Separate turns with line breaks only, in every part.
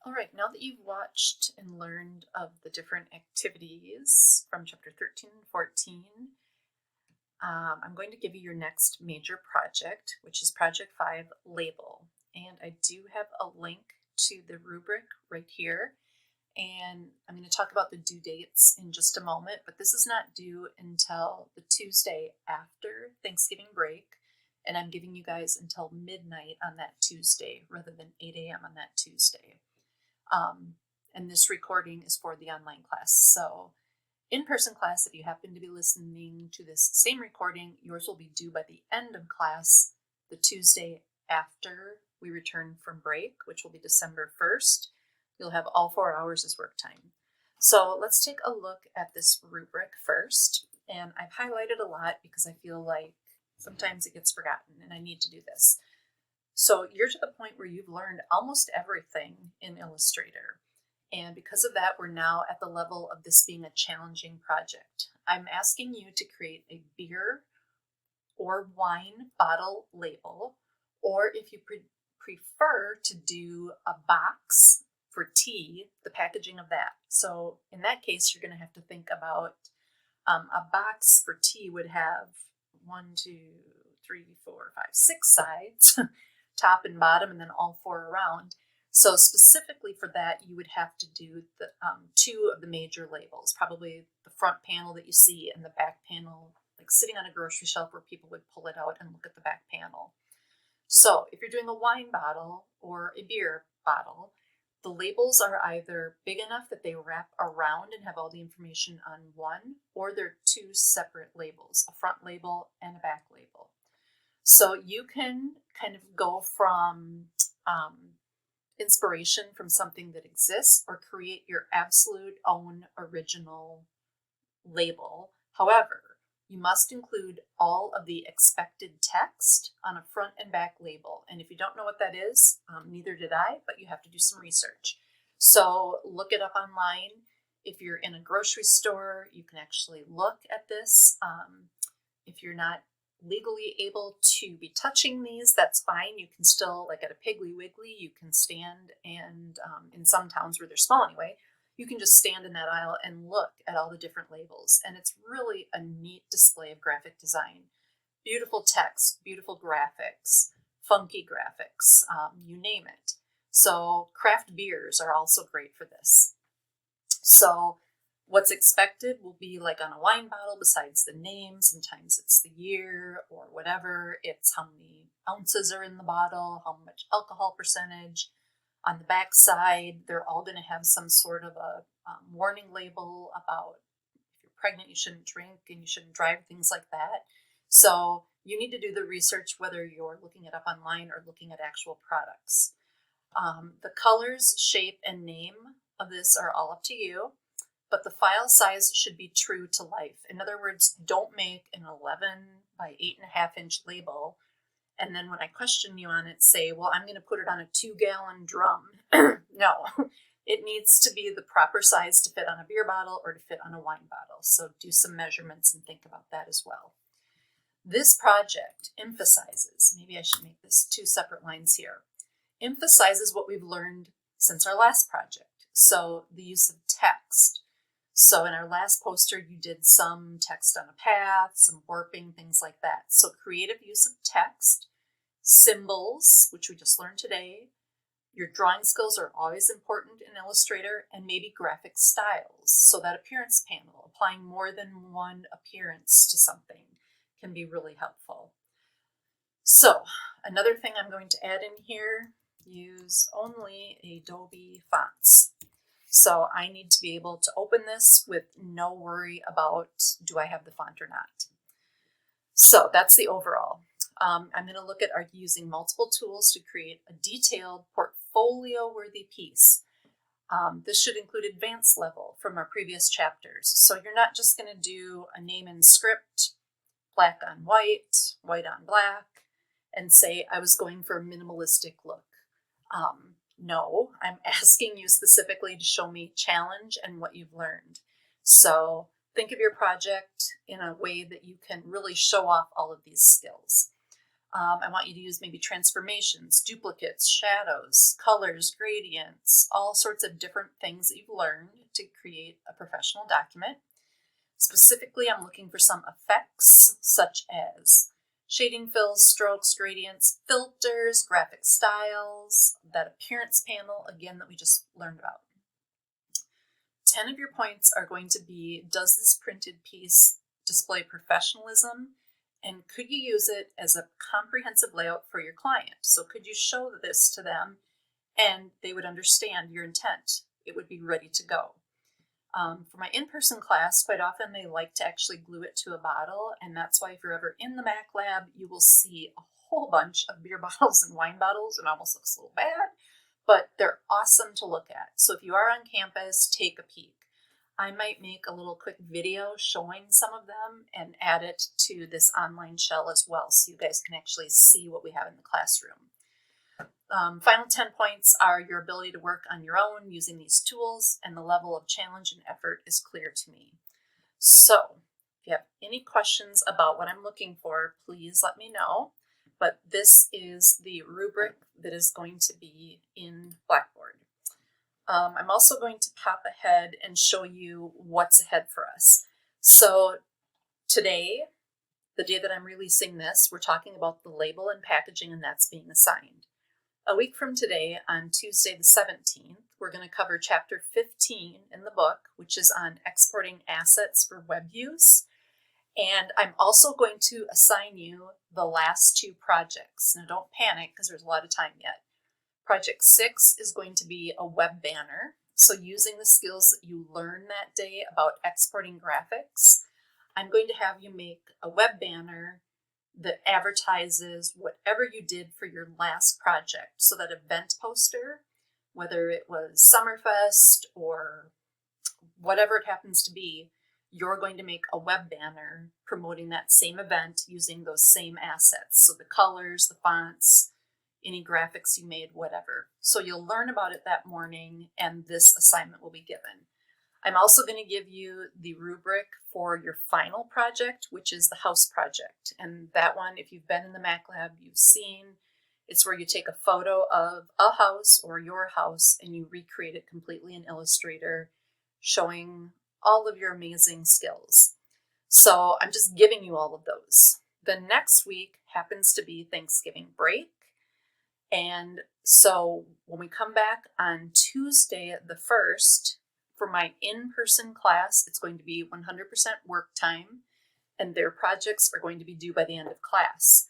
All right, now that you've watched and learned of the different activities from chapter 13 and 14, I'm going to give you your next major project, which is Project 5 Label. And I do have a link to the rubric right here. And I'm going to talk about the due dates in just a moment, but this is not due until the Tuesday after Thanksgiving break. And I'm giving you guys until midnight on that Tuesday rather than 8 a.m. on that Tuesday. And this recording is for the online class. So in-person class, if you happen to be listening to this same recording, yours will be due by the end of class, the Tuesday after we return from break, which will be December 1st. You'll have all 4 hours as work time. So let's take a look at this rubric first. And I've highlighted a lot because I feel like sometimes it gets forgotten and I need to do this. So you're to the point where you've learned almost everything in Illustrator. And because of that, we're now at the level of this being a challenging project. I'm asking you to create a beer or wine bottle label, or if you prefer to do a box for tea, the packaging of that. So in that case, you're going to have to think about a box for tea would have 1, 2, 3, 4, 5, 6 sides. Top and bottom, and then all 4 around. So specifically for that, you would have to do the 2 of the major labels, probably the front panel that you see and the back panel, like sitting on a grocery shelf where people would pull it out and look at the back panel. So if you're doing a wine bottle or a beer bottle, the labels are either big enough that they wrap around and have all the information on one, or they're 2 separate labels, a front label and a back label. So you can kind of go from inspiration from something that exists or create your absolute own original label. However, you must include all of the expected text on a front and back label. And if you don't know what that is, neither did I, but you have to do some research. So look it up online. If you're in a grocery store, you can actually look at this. If you're not legally able to be touching these, that's fine. You can still, like at a Piggly Wiggly, you can stand and in some towns where they're small anyway, you can just stand in that aisle and look at all the different labels. And it's really a neat display of graphic design. Beautiful text, beautiful graphics, funky graphics, you name it. So craft beers are also great for this. So what's expected will be like on a wine bottle, besides the name, sometimes it's the year or whatever. It's how many ounces are in the bottle, how much alcohol percentage. On the back side, they're all going to have some sort of a warning label about if you're pregnant, you shouldn't drink and you shouldn't drive, things like that. So you need to do the research whether you're looking it up online or looking at actual products. The colors, shape, and name of this are all up to you. But the file size should be true to life. In other words, don't make an 11 by 8.5 inch label. And then when I question you on it, say, well, I'm going to put it on a 2-gallon drum. No, it needs to be the proper size to fit on a beer bottle or to fit on a wine bottle. So do some measurements and think about that as well. This project emphasizes, maybe I should make this 2 separate lines here, emphasizes what we've learned since our last project. So the use of text. So in our last poster, you did some text on a path, some warping, things like that. So creative use of text, symbols, which we just learned today. Your drawing skills are always important in Illustrator, and maybe graphic styles. So that appearance panel, applying more than one appearance to something, can be really helpful. So another thing I'm going to add in here, use only Adobe fonts. So I need to be able to open this with no worry about do I have the font or not. So that's the overall. I'm going to look at using multiple tools to create a detailed portfolio-worthy piece. This should include advanced level from our previous chapters. So you're not just going to do a name and script, black on white, white on black, and say I was going for a minimalistic look. No, I'm asking you specifically to show me challenge and what you've learned. So think of your project in a way that you can really show off all of these skills. I want you to use maybe transformations, duplicates, shadows, colors, gradients, all sorts of different things that you've learned to create a professional document. Specifically, I'm looking for some effects such as shading, fills, strokes, gradients, filters, graphic styles, that appearance panel, again, that we just learned about. 10 of your points are going to be, does this printed piece display professionalism? And could you use it as a comprehensive layout for your client? So could you show this to them and they would understand your intent? It would be ready to go. For my in-person class, quite often they like to actually glue it to a bottle, and that's why if you're ever in the Mac lab, you will see a whole bunch of beer bottles and wine bottles. It almost looks a little bad, but they're awesome to look at. So if you are on campus, take a peek. I might make a little quick video showing some of them and add it to this online shell as well, so you guys can actually see what we have in the classroom. Final 10 points are your ability to work on your own using these tools, and the level of challenge and effort is clear to me. So if you have any questions about what I'm looking for, please let me know. But this is the rubric that is going to be in Blackboard. I'm also going to pop ahead and show you what's ahead for us. So today, the day that I'm releasing this, we're talking about the label and packaging, and that's being assigned. A week from today, on Tuesday the 17th, we're going to cover chapter 15 in the book, which is on exporting assets for web use. And I'm also going to assign you the last 2 projects. Now don't panic because there's a lot of time yet. Project 6 is going to be a web banner. So using the skills that you learn that day about exporting graphics, I'm going to have you make a web banner that advertises whatever you did for your last project. So that event poster, whether it was Summerfest or whatever it happens to be, you're going to make a web banner promoting that same event using those same assets. So the colors, the fonts, any graphics you made, whatever. So you'll learn about it that morning, and this assignment will be given. I'm also going to give you the rubric for your final project, which is the house project. And that one, if you've been in the Mac Lab, you've seen. It's where you take a photo of a house or your house and you recreate it completely in Illustrator, showing all of your amazing skills. So I'm just giving you all of those. The next week happens to be Thanksgiving break. And so when we come back on Tuesday the 1st, for my in-person class, it's going to be 100% work time, and their projects are going to be due by the end of class.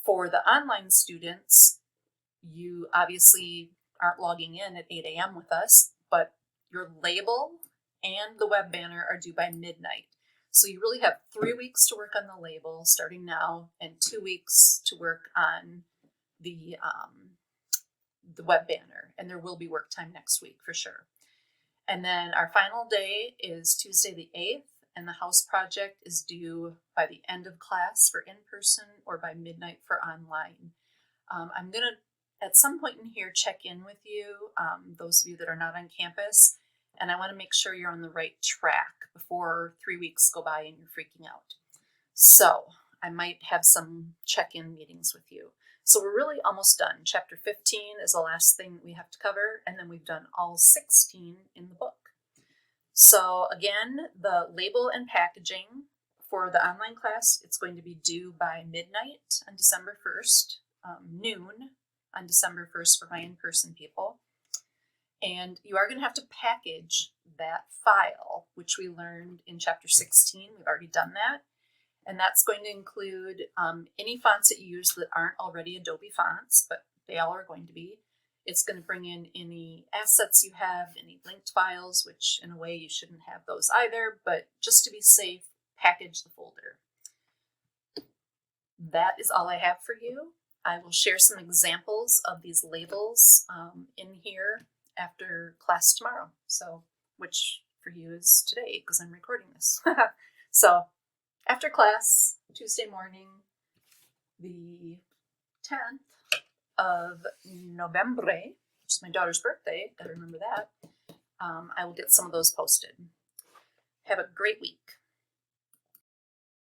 For the online students, you obviously aren't logging in at 8 a.m. with us, but your label and the web banner are due by midnight. So you really have 3 weeks to work on the label starting now, and 2 weeks to work on the web banner, and there will be work time next week for sure. And then our final day is Tuesday the 8th, and the house project is due by the end of class for in-person or by midnight for online. I'm going to, at some point in here, check in with you, those of you that are not on campus, and I want to make sure you're on the right track before 3 weeks go by and you're freaking out. So I might have some check-in meetings with you. So we're really almost done. Chapter 15 is the last thing we have to cover, and then we've done all 16 in the book. So again, the label and packaging for the online class, it's going to be due by midnight on December 1st, noon on December 1st for my in-person people. And you are going to have to package that file, which we learned in chapter 16. We've already done that. And that's going to include any fonts that you use that aren't already Adobe fonts, but they all are going to be. It's going to bring in any assets you have, any linked files, which in a way you shouldn't have those either, but just to be safe, package the folder. That is all I have for you. I will share some examples of these labels in here after class tomorrow. So, which for you is today because I'm recording this. So, after class, Tuesday morning, the 10th of November, which is my daughter's birthday, gotta remember that, I will get some of those posted. Have a great week.